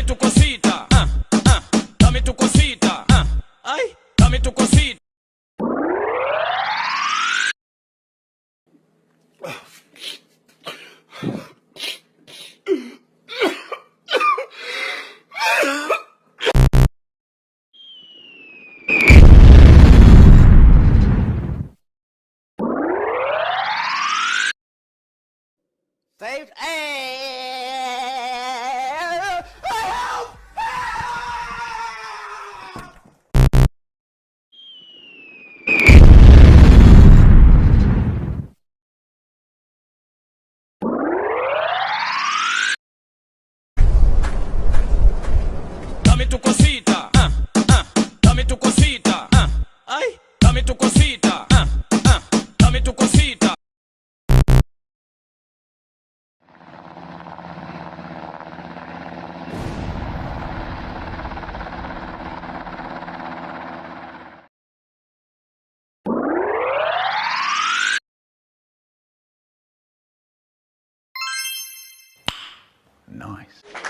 tu cosita, dame tu cosita, ay, dame tu cosita. Saved. Dame tu cosita, dame tu cosita, ay, dame tu cosita, dame tu cosita. Nice.